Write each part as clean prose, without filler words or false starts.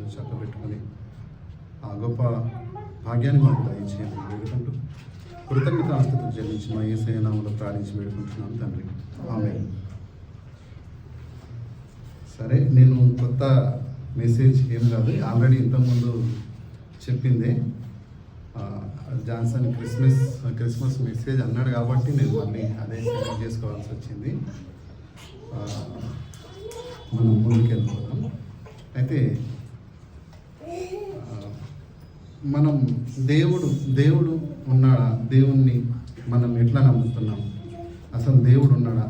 జీవితాలు చక్కబెట్టుకొని ఆ గొప్ప భాగ్యాన్ని మాకు దయచేయాలని వేడుకుంటూ కృతజ్ఞతాస్తుతులు చెల్లించి మా యేసయ్య నామములో ప్రార్థించి వేడుకుంటున్నాను తండ్రి. ఆమేన్. సరే, నేను కొత్త మెసేజ్ ఏం కాదు, ఆల్రెడీ ఇంతకుముందు చెప్పిందే. జాన్సన్ క్రిస్మస్ మెసేజ్ అన్నాడు కాబట్టి నేను మళ్ళీ అదే సెలెక్ట్ చేసుకోవాల్సి వచ్చింది. మనం ముందుకు వెళ్ళిపోదాం. అయితే మనం దేవుడు ఉన్నాడా, దేవుణ్ణి మనం ఎట్లా నమ్ముతున్నాం, అసలు దేవుడు ఉన్నాడా,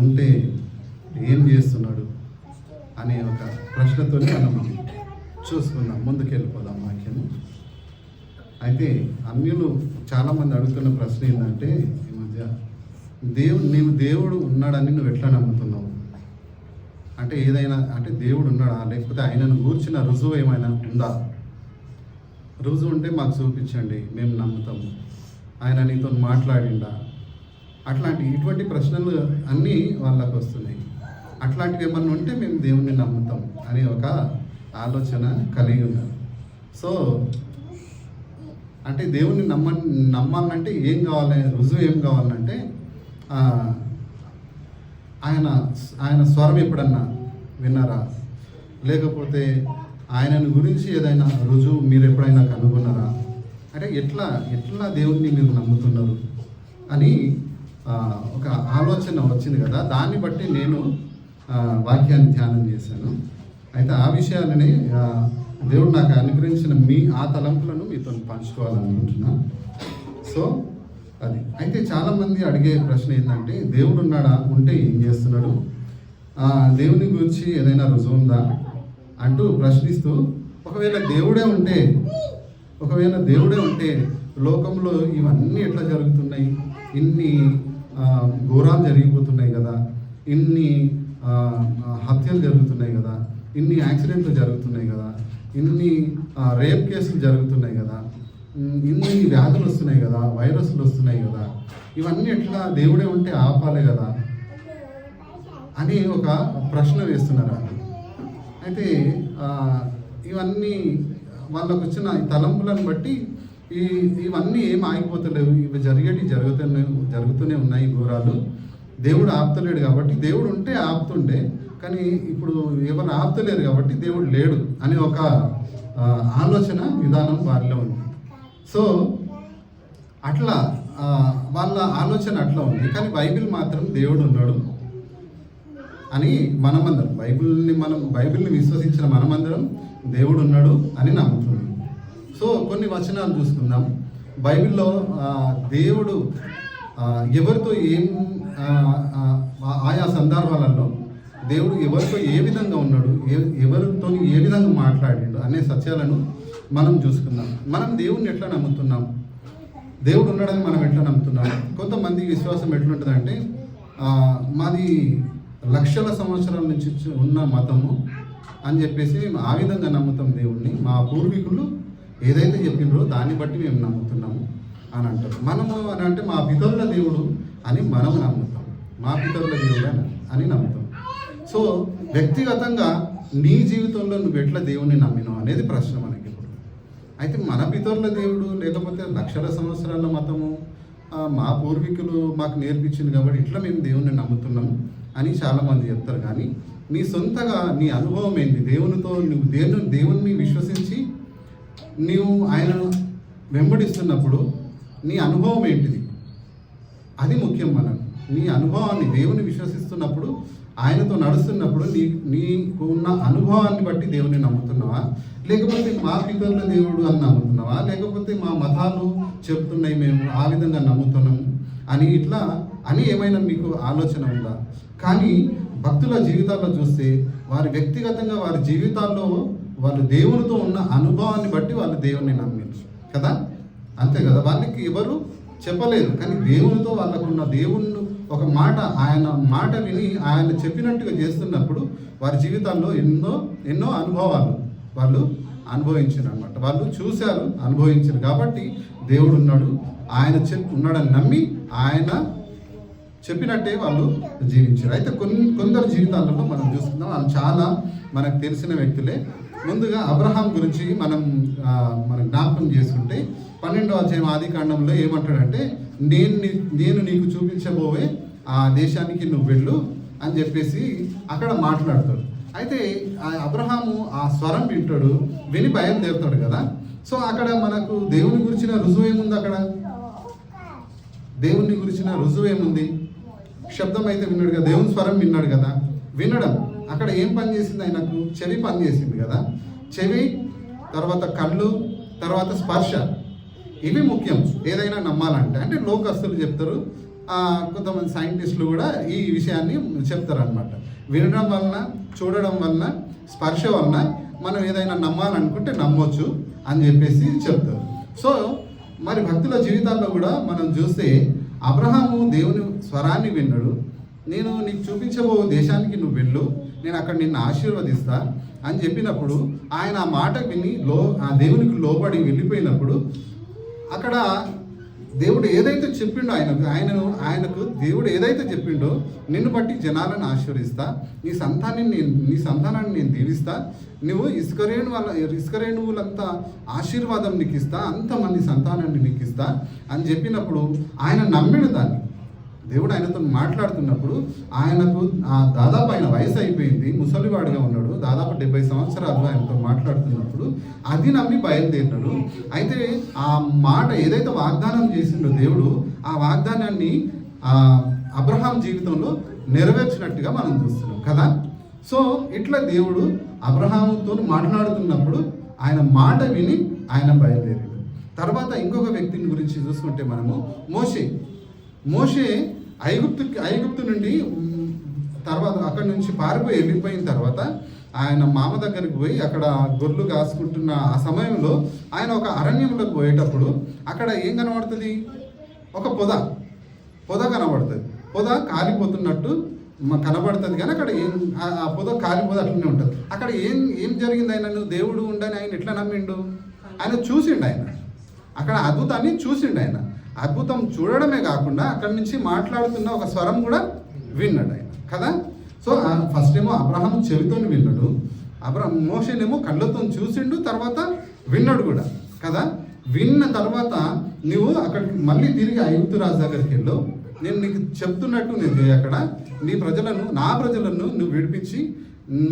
ఉంటే ఏం చేస్తున్నాడు అనే ఒక ప్రశ్నతో మనం చూసుకుందాం. ముందుకు వెళ్ళిపోదాం వాక్యము. అయితే అన్యులు చాలామంది అడుగుతున్న ప్రశ్న ఏంటంటే ఈ మధ్య, నీవు దేవుడు ఉన్నాడని నువ్వు ఎట్లా నమ్ముతున్నావు అంటే, ఏదైనా అంటే దేవుడు ఉన్నాడా, లేకపోతే ఆయనను గూర్చిన రుజువు ఏమైనా ఉందా, రుజువు ఉంటే మాకు చూపించండి, మేము నమ్ముతాము, ఆయన నీతో మాట్లాడిండా, ఇటువంటి ప్రశ్నలు అన్నీ వాళ్ళకు వస్తున్నాయి. అట్లాంటివి ఏమన్నా ఉంటే మేము దేవుణ్ణి నమ్ముతాం అనే ఒక ఆలోచన కలిగి ఉన్నారు. సో అంటే దేవుణ్ణి నమ్మాలంటే ఏం కావాలి, రుజువు ఏం కావాలంటే ఆయన స్వరం ఎప్పుడన్నా విన్నారా, లేకపోతే ఆయనను గురించి ఏదైనా రుజువు మీరు ఎప్పుడైనా కనుగొన్నారా, అంటే ఎట్లా దేవుణ్ణి మీరు నమ్ముతున్నారు అని ఒక ఆలోచన వచ్చింది కదా. దాన్ని బట్టి నేను వాక్యాన్ని ధ్యానం చేశాను. అయితే ఆ విషయాలని దేవుడు నాకు అనుగ్రహించిన ఆ తలంపులను మీతో పంచుకోవాలనుకుంటున్నా. సో అది అయితే చాలామంది అడిగే ప్రశ్న ఏంటంటే, దేవుడు ఉన్నాడా, ఉంటే ఏం చేస్తున్నాడు, దేవుని గురించి ఏదైనా రుజువు ఉందా అంటూ ప్రశ్నిస్తూ, ఒకవేళ దేవుడే ఉంటే లోకంలో ఇవన్నీ ఎట్లా జరుగుతున్నాయి, ఇన్ని ఘోరాలు జరిగిపోతున్నాయి కదా, ఇన్ని హత్యలు జరుగుతున్నాయి కదా, ఇన్ని యాక్సిడెంట్లు జరుగుతున్నాయి కదా, ఇన్ని రేప్ కేసులు జరుగుతున్నాయి కదా, ఇన్ని వ్యాధులు వస్తున్నాయి కదా, వైరస్లు వస్తున్నాయి కదా, ఇవన్నీ ఎట్లా దేవుడే ఉంటే ఆపాలే కదా అని ఒక ప్రశ్న వేస్తున్నారు వాళ్ళు. అయితే ఇవన్నీ వాళ్ళకు వచ్చిన తలంపులను బట్టి ఇవన్నీ ఏం ఆగిపోతలేవు, ఇవి జరుగుతూనే ఉన్నాయి ఘోరాలు. దేవుడు ఆపుతలేడు కాబట్టి, దేవుడు ఉంటే ఆపుతుండే, కానీ ఇప్పుడు ఎవరు ఆపుతలేరు కాబట్టి దేవుడు లేడు అనే ఒక ఆలోచన విధానం వారిలో ఉంది. సో అట్లా వాళ్ళ ఆలోచన అట్లా ఉంది. కానీ బైబిల్ మాత్రం దేవుడు ఉన్నాడు అని మనమందరం, బైబిల్ని విశ్వసించిన మనమందరం దేవుడు ఉన్నాడు అని నమ్ముతున్నాం. సో కొన్ని వచనాలు చూసుకుందాం. బైబిల్లో దేవుడు ఎవరితో ఆయా సందర్భాలలో దేవుడు ఎవరితో ఏ విధంగా ఉన్నాడు, ఎవరితో ఏ విధంగా మాట్లాడాడు అనే సత్యాలను మనం చూసుకుందాం. మనం దేవుడిని ఎట్లా నమ్ముతున్నాం, దేవుడు ఉన్నాడని మనం ఎట్లా నమ్ముతున్నాం. కొంతమంది విశ్వాసం ఎట్లుంటుందంటే, మాది లక్షల సంవత్సరాల నుంచి ఉన్న మతము అని చెప్పేసి మేము ఆ విధంగా నమ్ముతాం దేవుడిని, మా పూర్వీకులు ఏదైతే చెప్పినరో దాన్ని బట్టి మేము నమ్ముతున్నాము అని అంటారు. మనము అని అంటే మా పితరుల దేవుడు అని మనం నమ్ముతాం, మా పితరుల దేవుడు అని నమ్ముతాం. సో వ్యక్తిగతంగా నీ జీవితంలో నువ్వు ఎట్లా దేవుణ్ణి నమ్మినావు అనేది ప్రశ్న మనకి ఇప్పుడు. అయితే మన పితరుల దేవుడు లేకపోతే లక్షల సంవత్సరాల మతము మా పూర్వీకులు మాకు నేర్పించింది కాబట్టి ఇట్లా మేము దేవుణ్ణి నమ్ముతున్నాము అని చాలామంది చెప్తారు. కానీ నీ సొంతగా నీ అనుభవం ఏంటి, దేవునితో నువ్వు దేవుణ్ణి విశ్వసించి నీవు ఆయన నీవు నీ అనుభవం ఏంటిది, అది ముఖ్యం. మనకు నీ అనుభవాన్ని, దేవుని విశ్వసిస్తున్నప్పుడు, ఆయనతో నడుస్తున్నప్పుడు నీకు ఉన్న అనుభవాన్ని బట్టి దేవుని నమ్ముతున్నావా, లేకపోతే మా పితరుల దేవుడు అని నమ్ముతున్నావా, లేకపోతే మా మతాలు చెప్తున్నాయి మేము ఆ విధంగా నమ్ముతున్నాము అని ఏమైనా మీకు ఆలోచన ఉందా? కానీ భక్తుల జీవితాల్లో చూస్తే వారి వ్యక్తిగతంగా వారి జీవితాల్లో వాళ్ళు దేవునితో ఉన్న అనుభవాన్ని బట్టి వాళ్ళు దేవుణ్ణి నమ్మించు కదా, అంతే కదా. వాళ్ళకి ఎవరు చెప్పలేదు, కానీ దేవునితో వాళ్ళకున్న దేవుణ్ణి ఒక మాట, ఆయన మాట విని ఆయన చెప్పినట్టుగా చేస్తున్నప్పుడు వారి జీవితాల్లో ఎన్నో అనుభవాలు వాళ్ళు అనుభవించారు అనమాట. వాళ్ళు చూశారు, అనుభవించారు. కాబట్టి దేవుడు ఉన్నాడు, ఆయన ఉన్నాడని నమ్మి ఆయన చెప్పినట్టే వాళ్ళు జీవించారు. అయితే కొందరు జీవితాలలో మనం చూసుకుందాం, వాళ్ళు చాలా మనకు తెలిసిన వ్యక్తులే. ముందుగా అబ్రహాం గురించి మనం జ్ఞాపకం చేసుకుంటే 12వ అధ్యాయం ఆదికాండంలో ఏమంటాడంటే నేను నీకు చూపించబోయే ఆ దేశానికి నువ్వు వెళ్ళు అని చెప్పేసి అక్కడ మాట్లాడతాడు. అయితే ఆ అబ్రహాము ఆ స్వరం వింటాడు, విని బయలుదేరుతాడు కదా. సో అక్కడ మనకు దేవుని గురించిన రుజువు ఏముంది? అక్కడ దేవుని గురించిన రుజువు ఏముంది? శబ్దం అయితే విన్నాడు కదా, దేవుని స్వరం విన్నాడు కదా. వినడం అక్కడ ఏం పని చేసింది? ఆయనకు చెవి పని చేసింది కదా. చెవి, తర్వాత కళ్ళు, తర్వాత స్పర్శ, ఇవి ముఖ్యం ఏదైనా నమ్మాలంటే. అంటే లోకస్తులు చెప్తారు, కొంతమంది సైంటిస్టులు కూడా ఈ విషయాన్ని చెప్తారు అనమాట. వినడం వలన, చూడడం వలన, స్పర్శ వలన మనం ఏదైనా నమ్మాలనుకుంటే నమ్మొచ్చు అని చెప్పేసి చెప్తారు. సో మరి భక్తుల జీవితాల్లో కూడా మనం చూస్తే అబ్రహాము దేవుని స్వరాన్ని విన్నాడు. నేను నీకు చూపించబో దేశానికి నువ్వు వెళ్ళు, నేను అక్కడ నిన్ను ఆశీర్వదిస్తా అని చెప్పినప్పుడు ఆయన ఆ మాట విని ఆ దేవునికి లోబడి వెళ్ళిపోయినప్పుడు అక్కడ దేవుడు ఏదైతే చెప్పిండో ఆయనకు దేవుడు ఏదైతే చెప్పిండో, నిన్ను బట్టి జనాలను ఆశీర్వదిస్తా, నీ సంతానాన్ని నేను దీవిస్తా, నువ్వు ఇసుకరేణువులంతా ఆశీర్వాదం నీకు ఇస్తా, అంతమంది సంతానాన్ని నీకు ఇస్తా అని చెప్పినప్పుడు ఆయన నమ్మిడు దాన్ని. దేవుడు ఆయనతో మాట్లాడుతున్నప్పుడు ఆయనకు దాదాపు ఆయన వయసు అయిపోయింది, ముసలివాడిగా ఉన్నాడు, దాదాపు 70 సంవత్సరాలు ఆయనతో మాట్లాడుతున్నప్పుడు అది నమ్మి బయలుదేరినాడు. అయితే ఆ మాట ఏదైతే వాగ్దానం చేసిండో దేవుడు, ఆ వాగ్దానాన్ని అబ్రహాం జీవితంలో నెరవేర్చినట్టుగా మనం చూస్తున్నాం కదా. సో ఇట్లా దేవుడు అబ్రహాముతో మాట్లాడుతున్నప్పుడు ఆయన మాట విని ఆయన బయలుదేరాడు. తర్వాత ఇంకొక వ్యక్తిని గురించి చూసుకుంటే మనము మోషే ఐగుప్తు నుండి తర్వాత అక్కడి నుంచి పారిపోయి వెళ్ళిపోయిన తర్వాత ఆయన మామ దగ్గరికి పోయి అక్కడ గొర్రెలు కాసుకుంటున్న ఆ సమయంలో ఆయన ఒక అరణ్యంలోకి పోయేటప్పుడు అక్కడ ఏం కనబడుతుంది? ఒక పొద కనబడుతుంది. పొద కాలిపోతున్నట్టు కనబడుతుంది, కానీ అక్కడ ఆ పొద కాలిపోతే అట్లనే ఉంటుంది. అక్కడ ఏం జరిగింది? ఆయనను దేవుడు ఉండని ఆయన ఎట్లా నమ్మిండు? ఆయన చూసిండు, ఆయన అక్కడ అద్భుతాన్ని చూసిండు. ఆయన అద్భుతం చూడడమే కాకుండా అక్కడి నుంచి మాట్లాడుతున్న ఒక స్వరం కూడా విన్నాడు ఆయన కదా. సో ఫస్ట్ ఏమో అబ్రహాం చెవితో విన్నాడు, మోషేనేమో కళ్ళతో చూసిండు, తర్వాత విన్నాడు కూడా కదా. విన్న తర్వాత నువ్వు అక్కడికి మళ్ళీ తిరిగి ఐగుప్తు రాజు దగ్గరికి వెళ్ళు, నేను నీకు చెప్తున్నట్టు నేను అక్కడ నా ప్రజలను నువ్వు విడిపించి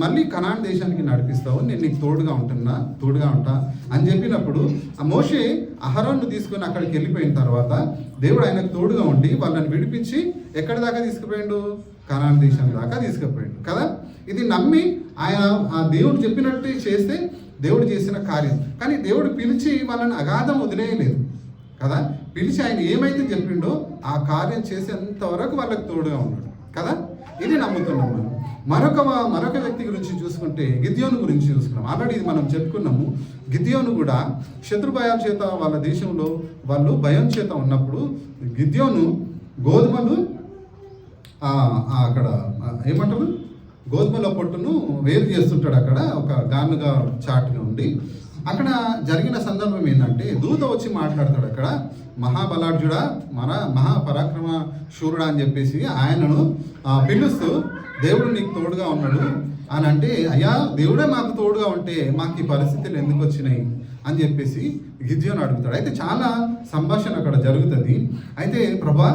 మళ్ళీ కనాన్ దేశానికి నడిపిస్తావు, నేను నీకు తోడుగా ఉంటా అని చెప్పినప్పుడు ఆ మోషే అహరోన్ను తీసుకొని అక్కడికి వెళ్ళిపోయిన తర్వాత దేవుడు ఆయనకు తోడుగా ఉండి వాళ్ళని విడిపించి ఎక్కడి దాకా తీసుకుపోయాడు? కనాన్ దేశం దాకా తీసుకుపోయాడు కదా. ఇది నమ్మి ఆయన ఆ దేవుడు చెప్పినట్టు చేస్తే దేవుడు చేసిన కార్యం. కానీ దేవుడు పిలిచి వాళ్ళని అగాధం వదిలేయలేదు కదా. పిలిచి ఆయన ఏమైతే చెప్పిండో ఆ కార్యం చేసేంత వరకు వాళ్ళకి తోడుగా ఉన్నాడు కదా. ఇది నమ్ముతున్నాం మనం. మరొక వ్యక్తి గురించి చూసుకుంటే గిద్యోను గురించి చూసుకున్నాం. ఆల్రెడీ ఇది మనం చెప్పుకున్నాము. గిద్యోను కూడా శత్రు భయాల చేత వాళ్ళ దేశంలో వాళ్ళు భయం చేత ఉన్నప్పుడు గిద్యోను గోధుమలు అక్కడ ఏమంటారు, గోధుమల పొట్టును వేరు చేస్తుంటాడు. అక్కడ ఒక గానుగా చాటుగా ఉండి అక్కడ జరిగిన సందర్భం ఏంటంటే దూత వచ్చి మాట్లాడతాడు. అక్కడ మహాబలాఢ్యుడా, మహాపరాక్రమ శూరుడా అని చెప్పేసి ఆయనను పిలుస్తూ దేవుడు నీకు తోడుగా ఉన్నాడు అని అంటే, అయ్యా దేవుడే మాకు తోడుగా ఉంటే మాకు ఈ పరిస్థితులు ఎందుకు వచ్చినాయి అని చెప్పేసి గిద్యోను అడుగుతాడు. అయితే చాలా సంభాషణ అక్కడ జరుగుతుంది. అయితే ప్రభా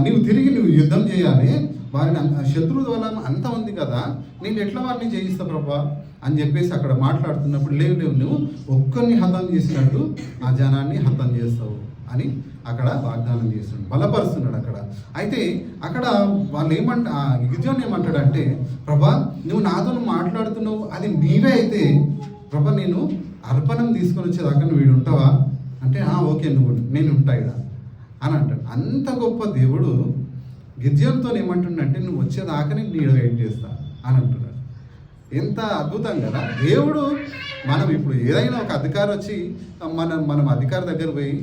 నువ్వు యుద్ధం చేయాలి, వారిని శత్రువు వల్ల అంత ఉంది కదా, నేను ఎట్లా వారిని జయిస్తా ప్రభా అని చెప్పేసి అక్కడ మాట్లాడుతున్నప్పుడు లేవు నువ్వు ఒక్కరిని హతం చేసినట్టు ఆ జనాన్ని హతం చేస్తావు అని అక్కడ వాగ్దానం చేస్తున్నాడు, బలపరుస్తున్నాడు అక్కడ. అయితే అక్కడ వాళ్ళు గిద్యోను ఏమంటాడంటే, ప్రభా నువ్వు నాతో మాట్లాడుతున్నావు, అది నీవే అయితే ప్రభా నేను అర్పణం తీసుకొని వచ్చేదాకా నువ్వు వీడు ఉంటావా అంటే, ఓకే నేను ఉంటా ఇక్కడ అని అంటాడు. అంత గొప్ప దేవుడు గిద్యోనుతో ఏమంటుండంటే, నువ్వు వచ్చేదాకా నేను వెయిట్ చేస్తా అని అంటున్నాడు. ఎంత అద్భుతం కదా దేవుడు. మనం ఇప్పుడు ఏదైనా ఒక అధికారి వచ్చి మనం అధికారి దగ్గర పోయి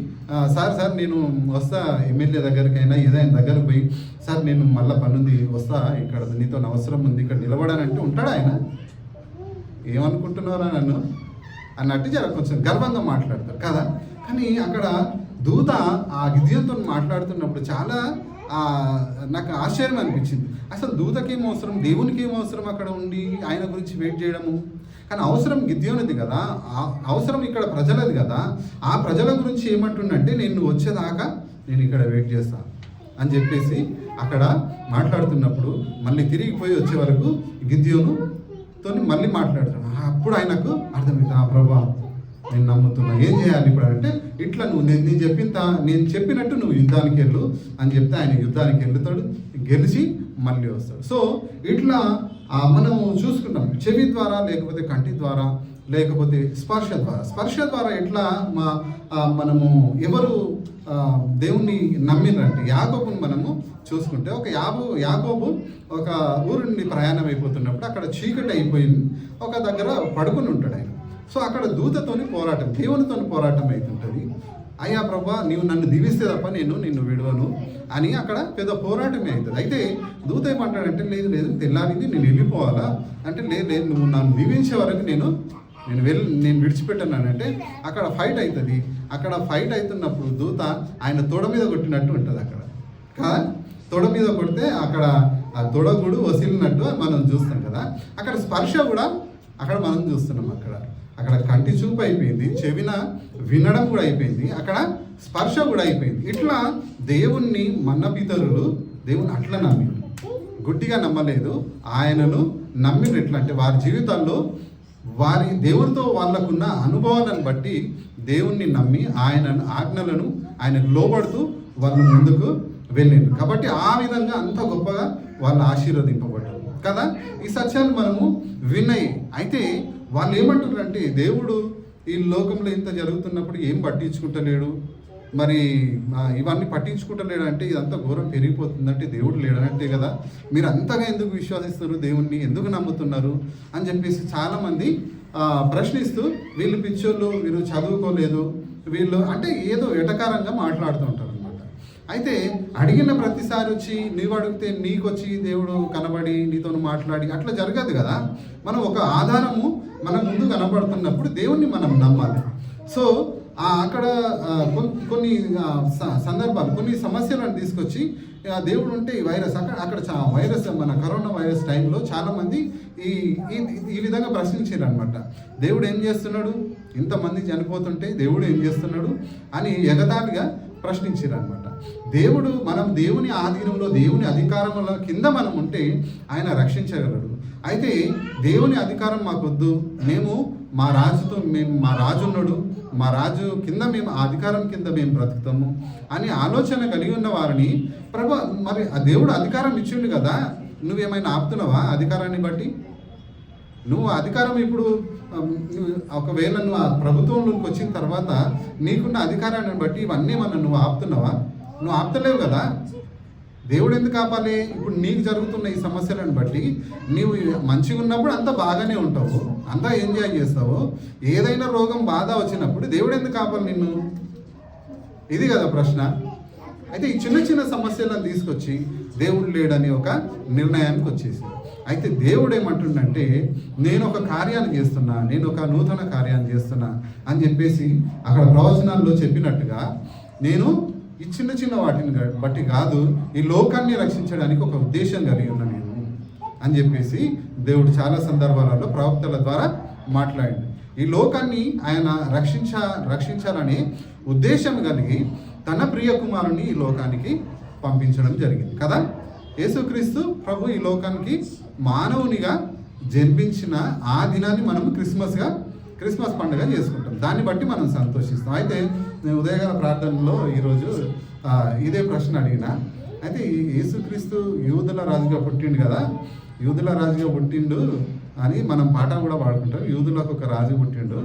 సార్ నేను వస్తా, ఎమ్మెల్యే దగ్గరికైనా ఏదైనా దగ్గరకు పోయి సార్ నేను మళ్ళీ పనుంది వస్తా, ఇక్కడ నీతో అవసరం ఉంది, ఇక్కడ నిలబడానంటే ఉంటాడా ఆయన? ఏమనుకుంటున్నారా నన్ను అన్నట్టు కొంచెం గర్వంగా మాట్లాడతారు కదా. కానీ అక్కడ దూత ఆ గిద్యోనుతో మాట్లాడుతున్నప్పుడు చాలా నాకు ఆశ్చర్యం అనిపించింది. అసలు దూతకి ఏం అవసరం, దేవునికి ఏం అవసరం అక్కడ ఉండి ఆయన గురించి వెయిట్ చేయడము? కానీ అవసరం గిద్యోనిది కదా, అవసరం ఇక్కడ ప్రజలది కదా. ఆ ప్రజల గురించి ఏమంటుండంటే, నేను వచ్చేదాకా నేను ఇక్కడ వెయిట్ చేస్తాను అని చెప్పేసి అక్కడ మాట్లాడుతున్నప్పుడు మళ్ళీ తిరిగిపోయి వచ్చే వరకు గిద్యోనుతో మళ్ళీ మాట్లాడుతున్నాడు. అప్పుడు ఆయనకు అర్థమైంది, ఆ ప్రభా నేను నమ్ముతున్నా, ఏం చేయాలి ఇప్పుడు అంటే, ఇట్లా నువ్వు నేను చెప్పినట్టు నువ్వు యుద్ధానికి వెళ్ళు అని చెప్తే ఆయన యుద్ధానికి వెళ్తాడు, గెలిచి మళ్ళీ వస్తాడు. సో ఇట్లా మనము చూసుకున్నాం, చెవి ద్వారా లేకపోతే కంటి ద్వారా లేకపోతే స్పర్శ ద్వారా ఎట్లా మనము ఎవరు దేవుణ్ణి నమ్మినంటే యాకోబుని మనము చూసుకుంటే, యాకోబు ఒక ఊరు నుండి ప్రయాణం అయిపోతున్నప్పుడు అక్కడ చీకటి అయిపోయింది, ఒక దగ్గర పడుకుని ఉంటాడు ఆయన. సో అక్కడ దూతతోని పోరాటం, దేవునితోని పోరాటం అవుతుంటుంది. అయ్యా ప్రభా, నీవు నన్ను దీవిస్తే తప్ప నిన్ను విడవను అని అక్కడ పెద్ద పోరాటమే అవుతుంది. అయితే దూత ఏమంటాడంటే, లేదు తెల్లారింది, నేను వెళ్ళిపోవాలా అంటే, లేదు నువ్వు నన్ను దీవించే వరకు నేను విడిచిపెట్టానంటే అక్కడ ఫైట్ అవుతుంది. అక్కడ ఫైట్ అవుతున్నప్పుడు దూత ఆయన తొడ మీద కొట్టినట్టు ఉంటుంది అక్కడ కదా. తొడ మీద కొడితే అక్కడ ఆ తొడగుడు వసిలినట్టు మనం చూస్తాం కదా. అక్కడ స్పర్శ కూడా అక్కడ మనం చూస్తున్నాం. అక్కడ కంటి చూపు అయిపోయింది, చెవిన వినడం కూడా అయిపోయింది, అక్కడ స్పర్శ కూడా అయిపోయింది. ఇట్లా దేవుణ్ణి పితరులు దేవుని అట్లా నమ్మిరు, గుడ్డిగా నమ్మలేదు, ఆయనను నమ్మిరు. ఎట్లా అంటే వారి జీవితాల్లో వారి దేవునితో వాళ్ళకున్న అనుభవాలను బట్టి దేవుణ్ణి నమ్మి ఆయన ఆజ్ఞలను ఆయనకు లోబడుతూ వాళ్ళు ముందుకు వెళ్ళిండ్రు. కాబట్టి ఆ విధంగా అంత గొప్పగా వాళ్ళు ఆశీర్వదింపబడ్డారు కదా. ఈ సత్యాలు మనము విన్నాయి. అయితే వాళ్ళు ఏమంటారంటే, దేవుడు ఈ లోకంలో ఇంత జరుగుతున్నప్పుడు ఏం పట్టించుకుంటలేడు, మరి ఇవన్నీ పట్టించుకుంటలేడు అంటే ఇదంతా ఘోరం పెరిగిపోతుందంటే దేవుడు లేడనంటే కదా. మీరు అంతగా ఎందుకు విశ్వసిస్తారు, దేవుణ్ణి ఎందుకు నమ్ముతున్నారు అని చెప్పేసి చాలామంది ప్రశ్నిస్తూ, వీళ్ళు పిచ్చోళ్ళు, వీళ్ళు చదువుకోలేదు, వీళ్ళు అంటే ఏదో ఎటకారంగా మాట్లాడుతుంటారు అనమాట. అయితే అడిగిన ప్రతిసారి వచ్చి నీవు అడిగితే నీకొచ్చి దేవుడు కనబడి నీతో మాట్లాడి అట్లా జరగదు కదా. మనం ఒక ఆధారము మన ముందు కనబడుతున్నప్పుడు దేవుణ్ణి మనం నమ్మాలి. సో అక్కడ కొన్ని సందర్భాలు, కొన్ని సమస్యలను తీసుకొచ్చి దేవుడు ఉంటే ఈ వైరస్ అక్కడ వైరస్, మన కరోనా వైరస్ టైంలో చాలామంది ఈ విధంగా ప్రశ్నించారు అనమాట. దేవుడు ఏం చేస్తున్నాడు, ఇంతమంది చనిపోతుంటే దేవుడు ఏం చేస్తున్నాడు అని ఎగతాళిగా ప్రశ్నించారు అనమాట. మనం దేవుని ఆధీనంలో, దేవుని అధికారంలో కింద మనం ఉంటే ఆయన రక్షించగలడు. అయితే దేవుని అధికారం మాకొద్దు, మా రాజు ఉన్నాడు, మా రాజు కింద మేము ఆ అధికారం కింద మేము బ్రతుకుతాము అని ఆలోచన కలిగి ఉన్న వారిని మరి ఆ దేవుడు అధికారం ఇచ్చిండు కదా, నువ్వేమైనా ఆపుతున్నావా అధికారాన్ని బట్టి? నువ్వు అధికారం ఇప్పుడు ఒకవేళ నువ్వు ఆ ప్రభుత్వంలోకి వచ్చిన తర్వాత నీకున్న అధికారాన్ని బట్టి ఇవన్నీ నువ్వు ఆపుతున్నావా? నువ్వు ఆపుతలేవు కదా. దేవుడు ఎందుకు ఆపాలి? ఇప్పుడు నీకు జరుగుతున్న ఈ సమస్యలను బట్టి నీవు మంచిగా ఉన్నప్పుడు అంతా బాగానే ఉంటావు, అంతా ఎంజాయ్ చేస్తావు. ఏదైనా రోగం బాధ వచ్చినప్పుడు దేవుడు ఎందుకు ఆపాలి నిన్ను? ఇది కదా ప్రశ్న. అయితే ఈ చిన్న చిన్న సమస్యలను తీసుకొచ్చి దేవుడు లేడని ఒక నిర్ణయానికి వచ్చేసి, అయితే దేవుడు ఏమంటుండంటే, నేను ఒక కార్యాన్ని చేస్తున్నా, నేను ఒక నూతన కార్యాన్ని చేస్తున్నా అని చెప్పేసి అక్కడ ప్రవచనాల్లో చెప్పినట్టుగా, నేను ఈ చిన్న చిన్న వాటిని బట్టి కాదు, ఈ లోకాన్ని రక్షించడానికి ఒక ఉద్దేశం కలిగి ఉన్నా నేను అని చెప్పేసి దేవుడు చాలా సందర్భాలలో ప్రవక్తల ద్వారా మాట్లాడింది. ఈ లోకాన్ని ఆయన రక్షించాలనే ఉద్దేశం కలిగి తన ప్రియ కుమారుని ఈ లోకానికి పంపించడం జరిగింది కదా. యేసుక్రీస్తు ప్రభు ఈ లోకానికి మానవునిగా జన్మించిన ఆ దినాన్ని మనం క్రిస్మస్ పండుగ చేసుకుంటాం. దాన్ని బట్టి మనం సంతోషిస్తాం. అయితే నేను ఉదయకాల ప్రార్థనలో ఈరోజు ఇదే ప్రశ్న అడిగిన. అయితే యేసుక్రీస్తు యూదుల రాజుగా పుట్టిండు కదా, యూదుల రాజుగా పుట్టిండు అని మనం పాట కూడా పాడుకుంటాం. యూదులకు ఒక రాజు పుట్టిండు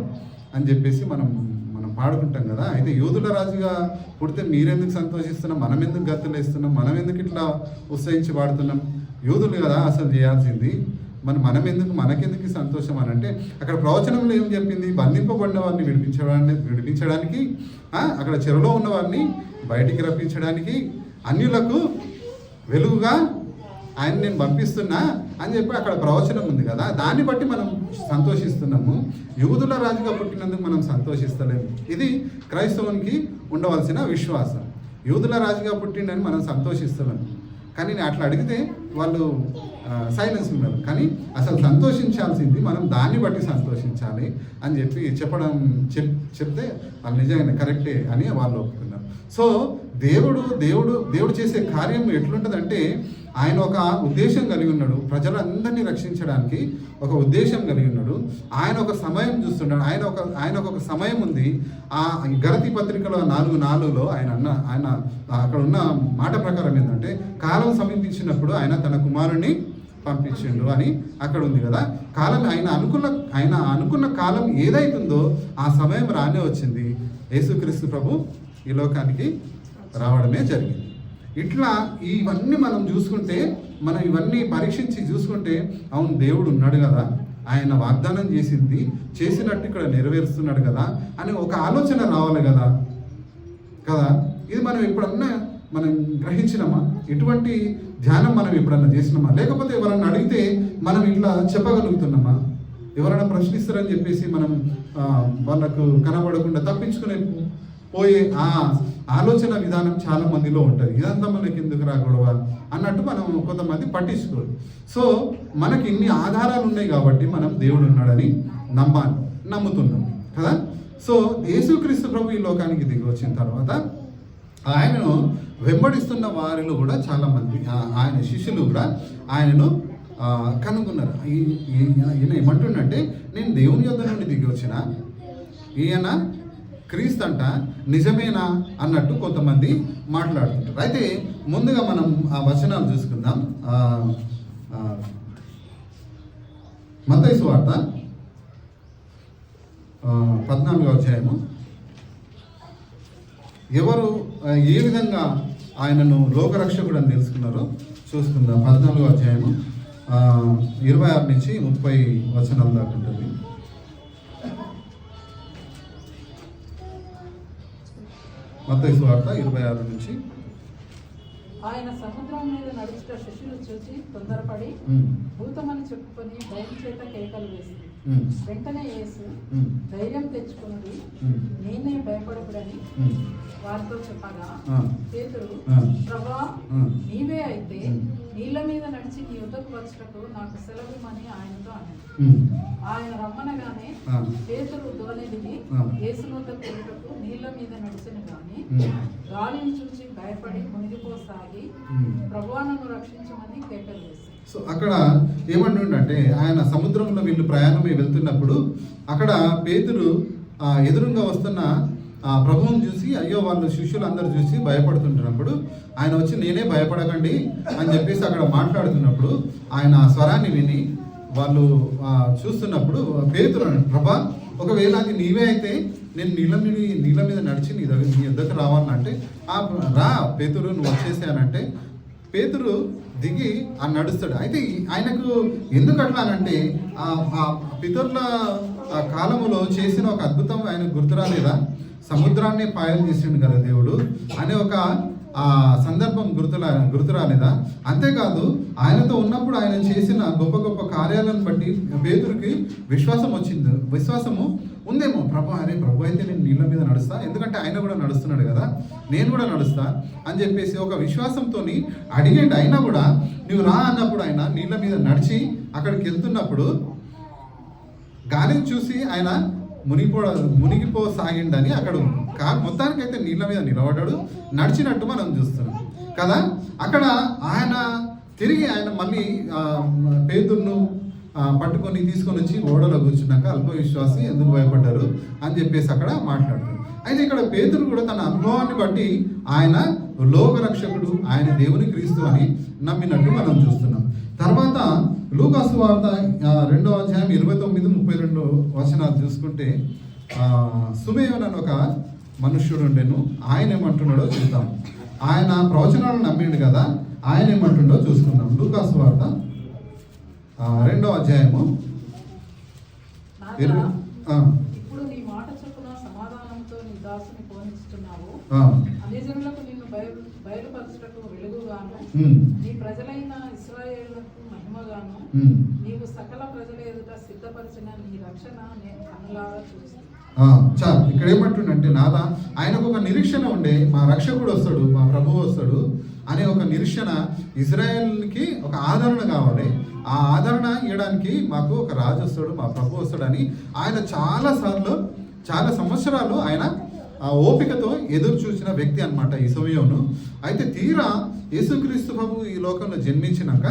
అని చెప్పేసి మనం పాడుకుంటాం కదా. అయితే యూదుల రాజుగా పుడితే మీరెందుకు సంతోషిస్తున్నాం, మనం ఎందుకు గతులేస్తున్నాం, మనం ఎందుకు ఇట్లా ఉత్సహించి పాడుతున్నాం? యూదులు కదా అసలు చేయాల్సింది, మనకెందుకు సంతోషం అని అంటే, అక్కడ ప్రవచనంలో ఏం చెప్పింది? బంధింపబడిన వారిని విడిపించడానికి, అక్కడ చెరలో ఉన్న వారిని బయటికి రప్పించడానికి, అన్యులకు వెలుగుగా ఆయన నేను పంపిస్తున్నా అని చెప్పి అక్కడ ప్రవచనం ఉంది కదా. దాన్ని బట్టి మనం సంతోషిస్తున్నాము. యూదుల రాజుగా పుట్టినందుకు మనం సంతోషిస్తలేము. ఇది క్రైస్తవునికి ఉండవలసిన విశ్వాసం. యూదుల రాజుగా పుట్టిండని మనం సంతోషిస్తున్నాము. కానీ నేను అట్లా అడిగితే వాళ్ళు సైలెన్స్ ఉన్నారు. కానీ అసలు సంతోషించాల్సింది మనం దాన్ని బట్టి సంతోషించాలి అని చెప్పి చెప్తే వాళ్ళు నిజంగా కరెక్టే అని వాళ్ళు ఒప్పుకున్నారు. సో దేవుడు చేసే కార్యం ఎట్లుంటుందంటే ఆయన ఒక ఉద్దేశం కలిగి ఉన్నాడు. ప్రజలందరినీ రక్షించడానికి ఒక ఉద్దేశం కలిగి ఉన్నాడు. ఆయన ఒక సమయం చూస్తున్నాడు. ఆయన ఒక సమయం ఉంది. ఆ గలతీ పత్రికలో 4:4లో ఆయన అక్కడ ఉన్న మాట ప్రకారం ఏంటంటే కాలం సమీపించినప్పుడు ఆయన తన కుమారుణ్ణి పంపించిండు అని అక్కడ ఉంది కదా. కాలం ఆయన అనుకున్న కాలం ఏదైతుందో ఆ సమయం రానే వచ్చింది. యేసుక్రీస్తు ప్రభు ఈ లోకానికి రావడమే జరిగింది. ఇట్లా ఇవన్నీ మనం చూసుకుంటే, మనం ఇవన్నీ పరీక్షించి చూసుకుంటే అవును దేవుడు ఉన్నాడు కదా, ఆయన వాగ్దానం చేసినట్టు ఇక్కడ నెరవేరుస్తున్నాడు కదా అని ఒక ఆలోచన రావాలి కదా. ఇది మనం ఎప్పుడన్నా మనం గ్రహించినామా? ఇటువంటి ధ్యానం మనం ఎప్పుడన్నా చేసినామా? లేకపోతే ఎవరన్నా అడిగితే మనం ఇట్లా చెప్పగలుగుతున్నామా? ఎవరైనా ప్రశ్నిస్తారని చెప్పేసి మనం వాళ్ళకు కనబడకుండా తప్పించుకునే పోయే ఆ ఆలోచన విధానం చాలా మందిలో ఉంటుంది. ఇదంతా మనకి ఎందుకు రాకూడవా అన్నట్టు మనం కొంతమంది పట్టించుకోరు. సో మనకి ఇన్ని ఆధారాలు ఉన్నాయి కాబట్టి మనం దేవుడు ఉన్నాడని నమ్ముతున్నాం కదా. సో యేసుక్రీస్తు ప్రభు ఈ లోకానికి దిగి వచ్చిన తర్వాత ఆయనను వెంబడిస్తున్న వారిలో కూడా చాలామంది ఆయన శిష్యులు కూడా ఆయనను కనుగొన్నారు. ఈయన ఏమంటుండంటే నేను దేవుని యొద్ద నుండి దిగి వచ్చిన ఈయన క్రీస్తు అంట, నిజమేనా అన్నట్టు కొంతమంది మాట్లాడుతుంటారు. అయితే ముందుగా మనం ఆ వచనాలు చూసుకుందాం. మత్తయి సువార్త 14వ అధ్యాయము. ఎవరు ఏ విధంగా ఆయనను లోకరక్షకుడు అని తెలుసుకున్నారో చూసుకుందాం. 14వ అధ్యాయము 26 నుంచి 30 వచనాల దాకా ఉంటుంది. మత్తయి సువార్త 26 నుంచి. ఆయన సముద్రం మీద నడుచుట శిష్యులు చూసి తొందరపడి భూతమని చెప్పుకొని భయం చేత కేకలు వేసింది. వెంటనే యేసు ధైర్యం తెచ్చుకున్నది, నేనే భయపడకూడని వారితో చెప్పగా పేతురు, ప్రభువా నీవే అయితే నీళ్ళ మీద నడిచి నీ యుద్ధకు వచ్చటకు నాకు సెలవిమ్మని ఆయనతో అన్నాడు. ఆయన రమ్మనగానే పేతురు దోణి దిగి యేసునొద్దకు వెళ్ళటకు నీళ్ళ మీద నడిచిన గాని గాలిని చూసి భయపడి మునిగిపోసాగి ప్రభువా నన్ను రక్షించమని కేకలు వేసి. సో అక్కడ ఏమంటుండంటే ఆయన సముద్రంలో వీళ్ళు ప్రయాణమై వెళ్తున్నప్పుడు అక్కడ పేతురు ఎదురుగా వస్తున్న ప్రభువుని చూసి అయ్యో వాళ్ళు శిష్యులు అందరూ చూసి భయపడుతుంటున్నప్పుడు ఆయన వచ్చి నేనే భయపడకండి అని చెప్పేసి అక్కడ మాట్లాడుతున్నప్పుడు ఆయన స్వరాన్ని విని వాళ్ళు చూస్తున్నప్పుడు పేతురు అన్నాడు, ప్రభా ఒకవేళ అది నీవే అయితే నేను నీళ్ళ మీద నడిచి నీ దగ్గరకు రావాలంటే రా పేతురు నువ్వు వచ్చేసానంటే పేతురు దిగి నడుస్తాడు. అయితే ఆయనకు ఎందుకు అట్లా అనంటే ఆ పితరుల కాలములో చేసిన ఒక అద్భుతం ఆయనకు గుర్తురాలేదా? సముద్రాన్ని పాయలు చేసిండు కదా దేవుడు అనే ఒక సందర్భం గుర్తురాలేదా? అంతేకాదు ఆయనతో ఉన్నప్పుడు ఆయన చేసిన గొప్ప గొప్ప కార్యాలను బట్టి పేతురుకి విశ్వాసము ఉందేమో. ప్రభు అయితే నేను నీళ్ళ మీద నడుస్తా, ఎందుకంటే ఆయన కూడా నడుస్తున్నాడు కదా, నేను కూడా నడుస్తా అని చెప్పేసి ఒక విశ్వాసంతో అడిగండి. అయినా కూడా నువ్వు రా అన్నప్పుడు ఆయన నీళ్ళ మీద నడిచి అక్కడికి వెళ్తున్నప్పుడు గాలిని చూసి ఆయన మునిగిపోసాగిండని అక్కడ ఉంది. మొత్తానికైతే నీళ్ళ మీద నిలబడ్డాడు, నడిచినట్టు మనం చూస్తున్నాం కదా. అక్కడ తిరిగి ఆయన మళ్ళీ పేతురును పట్టుకొని తీసుకొని వచ్చి ఓడలో కూర్చున్నాక అల్ప విశ్వాసి ఎందుకు భయపడ్డారు అని చెప్పేసి అక్కడ మాట్లాడతారు. అయితే ఇక్కడ పేతురు కూడా తన అనుభవాన్ని బట్టి ఆయన లోకరక్షకుడు, ఆయన దేవుని క్రీస్తు అని నమ్మినట్టు మనం చూస్తున్నాం. తర్వాత లూకా సువార్త 2వ అధ్యాయం 29-32 వచనాలు చూసుకుంటే సుమేయోను అని ఒక మనుష్యుడు ఉండెను. ఆయన ఏమంటున్నాడో చూద్దాం. ఆయన ప్రవచనాలను నమ్మిండు కదా, ఆయన ఏమంటుండో చూసుకుందాం. లూకా సువార్త 2వ అధ్యాయము ఇప్పుడు నీ మాట చొప్పున సమాధానంతో నీ దాసుని పోనిస్తున్నావు, అన్యజనులకు నిన్ను బయలుపరచుటకు వెలుగుగాను, నీ ప్రజలైన ఇశ్రాయేలులకు మహిమగాను, నీవు సకల ప్రజల ఎదుట సిద్ధపరిచిన నీ రక్షణ నేను కన్నులారా చూస్తాను. చాలు ఇక్కడ ఏమంటుండంటే నాదా ఆయనకు ఒక నిరీక్షణ ఉండే, మా రక్షకుడు వస్తాడు, మా ప్రభువు వస్తాడు, అనే ఒక నిరీక్షణ, ఇజ్రాయెల్కి ఒక ఆదరణ కావాలి. ఆ ఆదరణ ఇవ్వడానికి మాకు ఒక రాజు వస్తాడు, మా ప్రభు వస్తాడని ఆయన చాలా సంవత్సరాలు ఆయన ఆ ఓపికతో ఎదురు చూసిన వ్యక్తి అన్నమాట ఈ సమయంలో. అయితే తీరా యేసుక్రీస్తు ప్రభు ఈ లోకంలో జన్మించినాక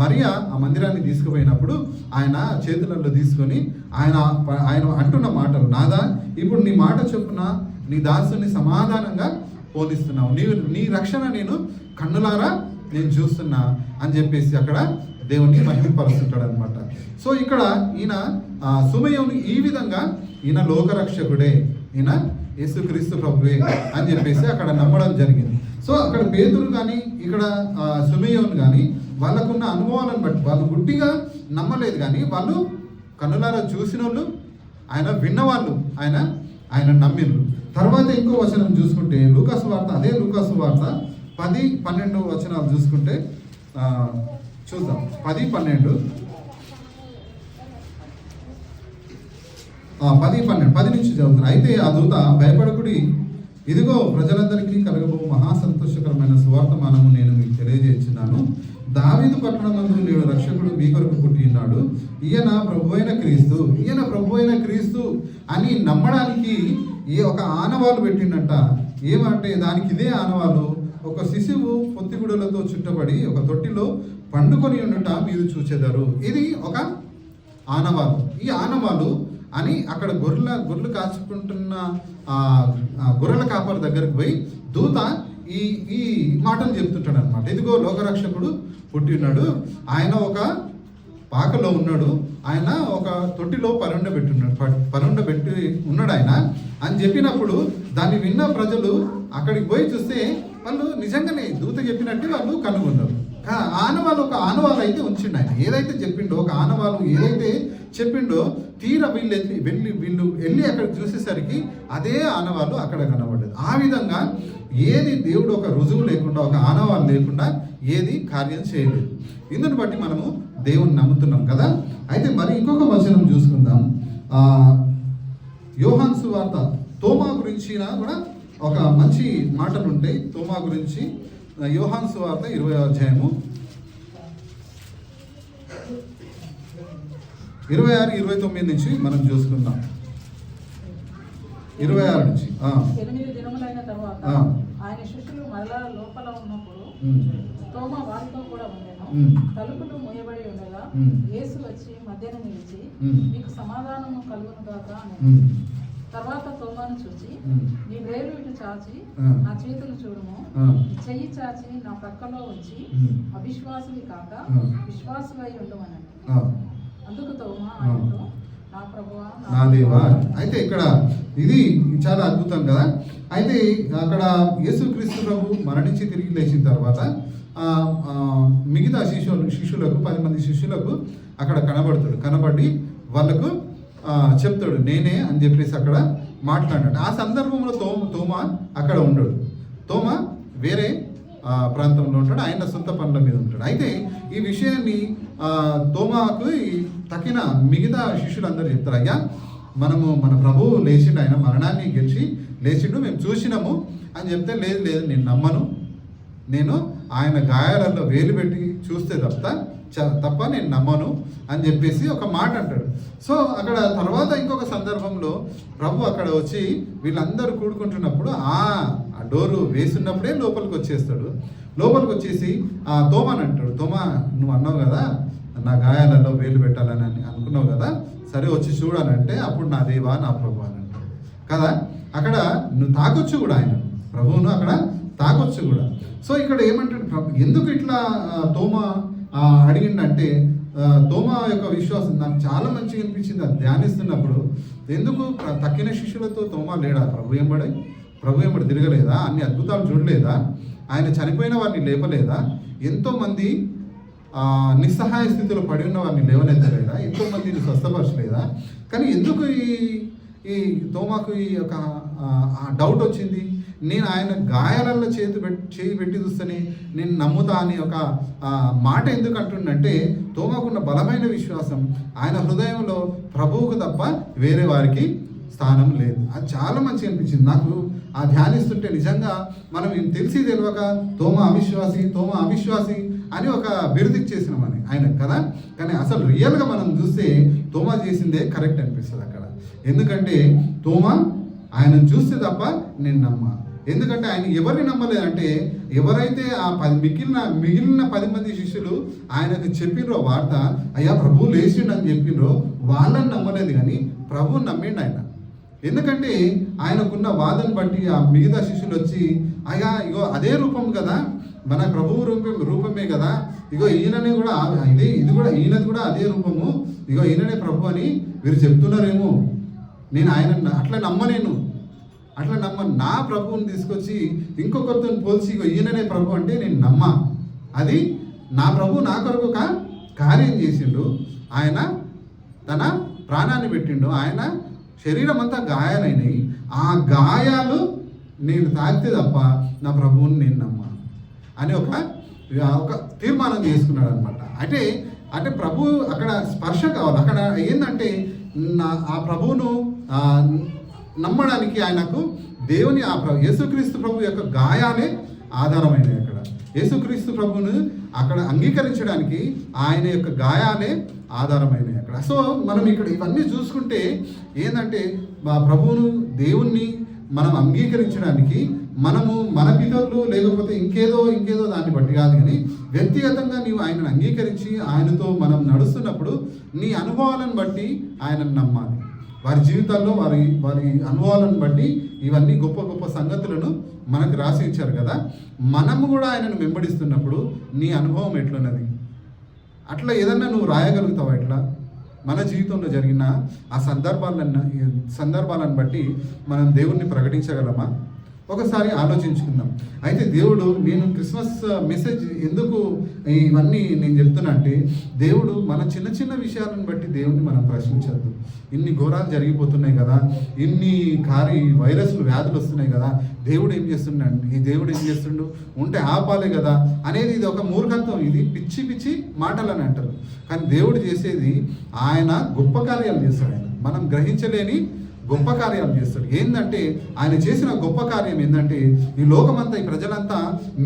మరియా ఆ మందిరాన్ని తీసుకుపోయినప్పుడు ఆయన చేతులలో తీసుకొని ఆయన అంటున్న మాటలు, నాదా ఇప్పుడు నీ మాట చొప్పున నీ దాసుని సమాధానంగా పోలిస్తున్నావు, నీ రక్షణ నేను కన్నులారా నేను చూస్తున్నా అని చెప్పేసి అక్కడ దేవుని మహిమపరుస్తుంటాడు అనమాట. సో ఇక్కడ ఈయన సుమయోను ఈ విధంగా ఈయన లోకరక్షకుడే, ఈయన యేసుక్రీస్తు ప్రభువే అని చెప్పేసి అక్కడ నమ్మడం జరిగింది. సో అక్కడ పేతురు కానీ ఇక్కడ సుమయోను కానీ వాళ్ళకున్న అనుభవాలను బట్టి వాళ్ళు గుడ్డిగా నమ్మలేదు, కానీ వాళ్ళు కన్నులారా చూసిన వాళ్ళు, ఆయన విన్నవాళ్ళు ఆయన నమ్మిండ్రు. తర్వాత ఇంకో వచనం చూసుకుంటే లూకాసు వార్త, అదే లూకాసు వార్త 10-12 వచనాలు చూసుకుంటే చూద్దాం. 10-12 10 నుంచి చదువుతాను. అయితే ఆ దూత, భయపడకుడి, ఇదిగో ప్రజలందరికీ కలగబో మహా సంతోషకరమైన సువార్తమానము నేను మీకు తెలియజేస్తున్నాను. దావీదు పట్టణమందు నేడు రక్షకుడు మీ కొరకు పుట్టి ఉన్నాడు. ఈయన ప్రభువైన క్రీస్తు అని నమ్మడానికి ఈ ఒక ఆనవాలు పెట్టిండట. ఏమంటే దానికి ఇదే ఆనవాలు, ఒక శిశువు పొత్తిగుడులతో చుట్టబడి ఒక తొట్టిలో పండుకొని ఉండుట మీరు చూచెదరు. ఇది ఒక ఆనవాలు. ఈ ఆనవాలు అని అక్కడ గొర్రెలు కాచుకుంటున్న గొర్రెల కాపరి దగ్గరకు పోయి దూత ఈ మాటలు చెప్తుంటాడు అనమాట. ఇదిగో లోకరక్షకుడు పుట్టి ఉన్నాడు, ఆయన ఒక పాకలో ఉన్నాడు, ఆయన ఒక తొట్టిలో పరుండబెట్టి ఉన్నాడు ఆయన అని చెప్పినప్పుడు దాన్ని విన్న ప్రజలు అక్కడికి పోయి చూస్తే వాళ్ళు నిజంగానే దూత చెప్పినట్టు వాళ్ళు కనుగొన్నారు. ఒక ఆనవాలు అయితే ఉంచిండు ఆయన. ఏదైతే చెప్పిండో ఒక ఆనవాలు ఏదైతే చెప్పిండో తీరా వీళ్ళు వెళ్ళి అక్కడ చూసేసరికి అదే ఆనవాలు అక్కడ కనబడ్డది. ఆ విధంగా ఏది దేవుడు ఒక రుజువు లేకుండా, ఒక ఆనవాలు లేకుండా ఏది కార్యం చేయలేదు. ఇందుని బట్టి మనము దేవుని నమ్ముతున్నాం కదా. అయితే మరి ఇంకొక వచనం చూసుకుందాం. యోహాను సువార్త తోమా గురించి కూడా ఒక మంచి మాటలు ఉంటాయి తోమా గురించి. యోహాను సువార్త 20వ అధ్యాయము 26-29 నుంచి మనం చూసుకుందాం. 26 నుంచి 8 దినములైన తర్వాత ఆయన శిష్యులు మరలా లోపల ఉన్నప్పుడు తోమా వారితో కూడా ఉండెను. తలుపులు మూయబడి ఉండగా యేసు వచ్చి మధ్యన నిలిచి, మీకు సమాధానము కలుగును గాక అన్నాడు. తర్వాత తోమాను చూచి, నీ వేలు ఇటు చాచి నా చేతులు చూడుము, చెయ్యి చాచి నా ప్రక్కలో ఉంచి అవిశ్వాసువి కాక విశ్వాసువై ఉండమన్నాడు. అందుకు తోమా ఆయనతో, నా ప్రభువా నా దేవా. అయితే ఇక్కడ ఇది చాలా అద్భుతం కదా. అయితే అక్కడ యేసుక్రీస్తు ప్రభు మరణించి తిరిగి లేచిన తర్వాత మిగతా శిష్యులకు 10 మంది శిష్యులకు అక్కడ కనబడి వాళ్ళకు చెప్తాడు, నేనే అని చెప్పేసి అక్కడ మాట్లాడాడు. ఆ సందర్భంలో తోమా అక్కడ ఉండడు. తోమా వేరే ప్రాంతంలో ఉంటాడు, ఆయన సొంత పనుల మీద ఉంటాడు. అయితే ఈ విషయాన్ని తోమాకు తక్కిన మిగతా శిష్యులందరూ చెప్తారు, అయ్యా మనము మన ప్రభువు లేచిండు, ఆయన మరణాన్ని గెలిచి లేచిండు, మేము చూసినాము అని చెప్తే, లేదు నేను నమ్మను, నేను ఆయన గాయాలలో వేలు పెట్టి చూస్తే తప్ప నేను నమ్మను అని చెప్పేసి ఒక మాట అంటాడు. సో అక్కడ తర్వాత ఇంకొక సందర్భంలో ప్రభు అక్కడ వచ్చి వీళ్ళందరూ కూడుకుంటున్నప్పుడు ఆ డోరు వేస్తున్నప్పుడే లోపలికి వచ్చేస్తాడు. లోపలికి వచ్చేసి తోమాని అంటాడు, తోమా నువ్వు అన్నావు కదా నా గాయాలలో వేలు పెట్టాలని అనుకున్నావు కదా, సరే వచ్చి చూడాలంటే అప్పుడు నా దేవా నా ప్రభు అని అంటాడు కదా. అక్కడ నువ్వు తాకొచ్చు కూడా, ఆయన ప్రభువును అక్కడ తాకొచ్చు కూడా. సో ఇక్కడ ఏమంటాడు ప్రభు, ఎందుకు ఇట్లా తోమా అడిగిండంటే తోమా యొక్క విశ్వాసం నాకు చాలా మంచిగా అనిపించింది. అది ధ్యానిస్తున్నప్పుడు ఎందుకు తక్కిన శిష్యులతో తోమా లేడా, ప్రభు ఎంబడి తిరగలేదా, అన్ని అద్భుతాలు చూడలేదా, ఆయన చనిపోయిన వారిని లేపలేదా, ఎంతోమంది నిస్సహాయ స్థితిలో పడి ఉన్న వారిని లేవనెత్తలేదా, ఎంతోమందిని స్వస్థపరచలేదా, కానీ ఎందుకు ఈ తోమాకు ఈ యొక్క డౌట్ వచ్చింది, నేను ఆయన గాయాలలో చేయి పెట్టి చూస్తేనే నేను నమ్ముతా అని ఒక మాట ఎందుకు అంటుండంటే, తోమాకున్న బలమైన విశ్వాసం ఆయన హృదయంలో ప్రభువుకు తప్ప వేరే వారికి స్థానం లేదు. అది చాలా మంచిగా అనిపించింది నాకు. ఆ ధ్యానిస్తుంటే నిజంగా మనం తెలిసి తెలియక తోమ అవిశ్వాసి అని ఒక బిరుదిచ్చేసినామని ఆయన కదా. కానీ అసలు రియల్గా మనం చూస్తే తోమ చేసిందే కరెక్ట్ అనిపిస్తుంది అక్కడ. ఎందుకంటే తోమ ఆయనను చూస్తే తప్ప నేను నమ్మ. ఎందుకంటే ఆయన ఎవరిని నమ్మలేదంటే ఎవరైతే ఆ మిగిలిన 10 మంది శిష్యులు ఆయనకు చెప్పినరో వార్త, అయ్యా ప్రభువు లేచిండు అని చెప్పినరో వాళ్ళని నమ్మలేదు, కానీ ప్రభువుని నమ్మిండు ఆయన. ఎందుకంటే ఆయనకున్న వాదన బట్టి ఆ మిగతా శిష్యులు వచ్చి, అయ్యా ఇగో అదే రూపం కదా, మన ప్రభువు రూపమే కదా, ఇగో ఈయననే కూడా ఈయనది కూడా అదే రూపము, ఇగో ఈయననే ప్రభు అని వీరు చెప్తున్నారేమో, నేను ఆయన అట్లా నమ్మను, నా ప్రభువుని తీసుకొచ్చి ఇంకొకరితో పోల్చి ఇగో ఈయననే ప్రభు అంటే నేను నమ్మ. అది నా ప్రభు నా కొరకు ఒక కార్యం చేసిండు, ఆయన తన ప్రాణాన్ని పెట్టిండు, ఆయన శరీరం అంతా గాయాలైనవి, ఆ గాయాలు నేను తాకితే తప్ప నా ప్రభువుని నేను నమ్మ అని ఒక తీర్మానం చేసుకున్నాడు అనమాట. అంటే ప్రభు అక్కడ స్పర్శ కావాలి. అక్కడ ఏంటంటే ఆ ప్రభువును నమ్మడానికి ఆయనకు దేవుని యేసుక్రీస్తు ప్రభు యొక్క గాయాలే ఆధారమైనవి. అక్కడ యేసుక్రీస్తు ప్రభువును అక్కడ అంగీకరించడానికి ఆయన యొక్క గాయాలే ఆధారమైనవి అక్కడ. సో మనం ఇక్కడ ఇవన్నీ చూసుకుంటే ఏంటంటే ప్రభువును దేవుణ్ణి మనం అంగీకరించడానికి మనము మన పితరులు లేకపోతే ఇంకేదో దాన్ని బట్టి కాదు, కానీ వ్యక్తిగతంగా నీవు ఆయనను అంగీకరించి ఆయనతో మనం నడుస్తున్నప్పుడు నీ అనుభవాలను బట్టి ఆయనను నమ్మాలి. వారి జీవితాల్లో వారి అనుభవాలను బట్టి ఇవన్నీ గొప్ప గొప్ప సంగతులను మనకు రాసి ఇచ్చారు కదా. మనము కూడా ఆయనను వెంబడిస్తున్నప్పుడు నీ అనుభవం ఎట్లున్నది, అట్లా ఏదన్నా నువ్వు రాయగలుగుతావా? ఎట్లా మన జీవితంలో జరిగిన ఆ సందర్భాలను బట్టి మనం దేవుణ్ణి ప్రకటించగలమా? ఒకసారి ఆలోచించుకుందాం. అయితే దేవుడు, నేను క్రిస్మస్ మెసేజ్ ఎందుకు ఇవన్నీ నేను చెప్తున్నా అంటే, దేవుడు మన చిన్న చిన్న విషయాలను బట్టి దేవుణ్ణి మనం ప్రశ్నించద్దు. ఇన్ని ఘోరాలు జరిగిపోతున్నాయి కదా, ఇన్ని వైరస్లు వ్యాధులు వస్తున్నాయి కదా, దేవుడు ఏం చేస్తుండు ఉంటే ఆపాలే కదా అనేది ఇది ఒక మూర్ఖత్వం. ఇది పిచ్చి మాటలని అంటారు. కానీ దేవుడు చేసేది ఆయన గొప్ప కార్యాలు చేస్తాడు. ఆయన మనం గ్రహించలేని గొప్ప కార్యాలు చేస్తాడు. ఏంటంటే ఆయన చేసిన గొప్ప కార్యం ఏంటంటే, ఈ లోకమంతా, ఈ ప్రజలంతా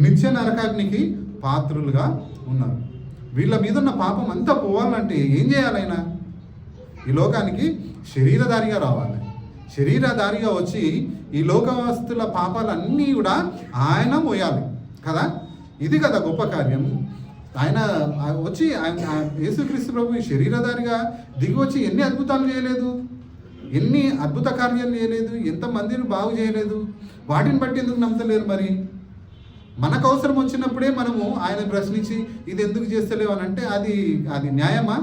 నిత్య నరకాగ్నికి పాత్రులుగా ఉన్నారు. వీళ్ళ మీద ఉన్న పాపం అంతా పోవాలంటే ఏం చేయాలి? ఆయన ఈ లోకానికి శరీరధారిగా రావాలి. శరీరధారిగా వచ్చి ఈ లోకవస్తుల పాపాలన్నీ కూడా ఆయన మోయాలి కదా. ఇది కదా గొప్ప కార్యం. ఆయన వచ్చి యేసుక్రీస్తు ప్రభు శరీరధారిగా దిగి వచ్చి ఎన్ని అద్భుతాలు చేయలేదు, ఎన్ని అద్భుత కార్యాలు చేయలేదు, ఎంతమందిని బాగు చేయలేదు. వాటిని బట్టి ఎందుకు నమ్మతలేరు? మరి మనకు అవసరం వచ్చినప్పుడే మనము ఆయన ప్రశ్నించి ఇది ఎందుకు చేస్తలేవు అని అంటే అది న్యాయమా?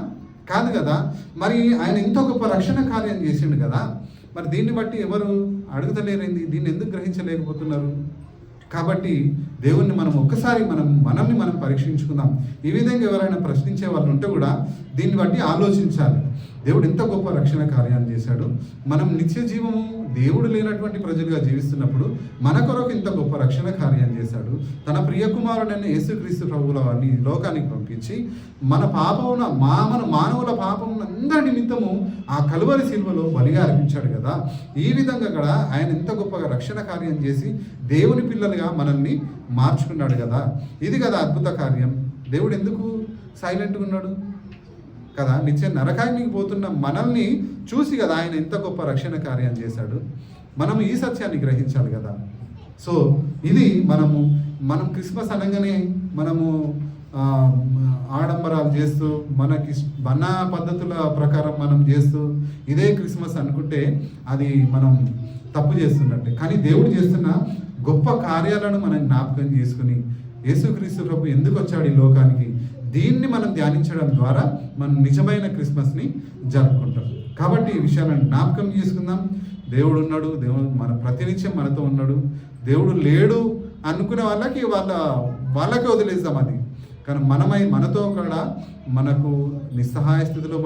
కాదు కదా. మరి ఆయన ఎంతో గొప్ప రక్షణ కార్యం చేసిండు కదా, మరి దీన్ని బట్టి ఎవరు అడుగుతలేరేంది? దీన్ని ఎందుకు గ్రహించలేకపోతున్నారు? కాబట్టి దేవుణ్ణి మనం ఒక్కసారి మనల్ని మనం పరీక్షించుకుందాం. ఈ విధంగా ఎవరైనా ప్రశ్నించే వాళ్ళు ఉంటే కూడా దీన్ని బట్టి ఆలోచించాలి. దేవుడు ఎంత గొప్ప రక్షణ కార్యాన్ని చేశాడు. మనం నిత్య జీవము దేవుడు లేనటువంటి ప్రజలుగా జీవిస్తున్నప్పుడు మన కొరకు ఇంత గొప్ప రక్షణ కార్యాన్ని చేశాడు. తన ప్రియ కుమారుడైన యేసుక్రీస్తు ప్రభువుల వారిని లోకానికి పంపించి మన మానవుల పాపం అందరి నిమిత్తము ఆ కలువరి శిలువలో బలిగా అర్పించాడు కదా. ఈ విధంగా కూడా ఆయన ఎంత గొప్పగా రక్షణ కార్యం చేసి దేవుని పిల్లలుగా మనల్ని మార్చుకున్నాడు కదా. ఇది కదా అద్భుత కార్యం. దేవుడు ఎందుకు సైలెంట్గా ఉన్నాడు కదా? నిత్య నరకానికి పోతున్న మనల్ని చూసి కదా ఆయన ఎంత గొప్ప రక్షణ కార్యం చేశాడు. మనము ఈ సత్యాన్ని గ్రహించాలి కదా. సో ఇది మనం క్రిస్మస్ అనగానే మనము ఆడంబరాలు చేస్తూ మన పద్ధతుల ప్రకారం మనం చేస్తూ ఇదే క్రిస్మస్ అనుకుంటే అది మనం తప్పు చేస్తున్నట్టే. కానీ దేవుడు చేస్తున్న గొప్ప కార్యాలను మనం జ్ఞాపకం చేసుకుని యేసుక్రీస్తు ప్రభు ఎందుకు వచ్చాడు ఈ లోకానికి, దీన్ని మనం ధ్యానించడం ద్వారా మనం నిజమైన క్రిస్మస్ని జరుపుకుంటాం. కాబట్టి ఈ విషయాలను జ్ఞాపకం చేసుకుందాం. దేవుడు ఉన్నాడు, దేవుడు ప్రతినిత్యం మనతో ఉన్నాడు. దేవుడు లేడు అనుకునే వాళ్ళకి వదిలేస్తాం అది. కానీ మనతో కూడా మనకు నిస్సహాయ స్థితిలో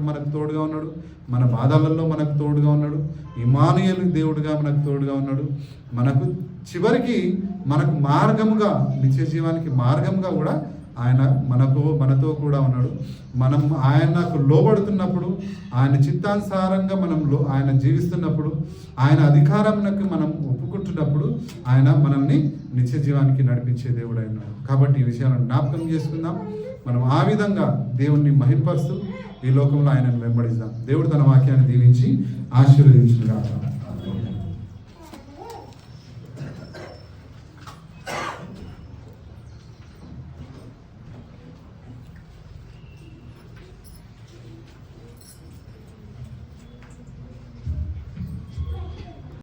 మనకు తోడుగా ఉన్నాడు. మన బాధలలో మనకు తోడుగా ఉన్నాడు. ఇమానుయేలు దేవుడుగా మనకు తోడుగా ఉన్నాడు. మనకు చివరికి మనకు మార్గముగా, నిత్య జీవానికి మార్గముగా కూడా ఆయన మనతో కూడా ఉన్నాడు. మనం ఆయనకు లోబడుతున్నప్పుడు, ఆయన చిత్తానుసారంగా ఆయన జీవిస్తున్నప్పుడు, ఆయన అధికారంకి మనం ఒప్పుకుంటున్నప్పుడు ఆయన మనల్ని నిత్య జీవానికి నడిపించే దేవుడు అయినాడు. కాబట్టి ఈ విషయాలను జ్ఞాపకం చేసుకుందాం. మనం ఆ విధంగా దేవుణ్ణి మహింపరుస్తూ ఈ లోకంలో ఆయనను వెంబడిద్దాం. దేవుడు తన వాక్యాన్ని దీవించి ఆశీర్వదించుగాక.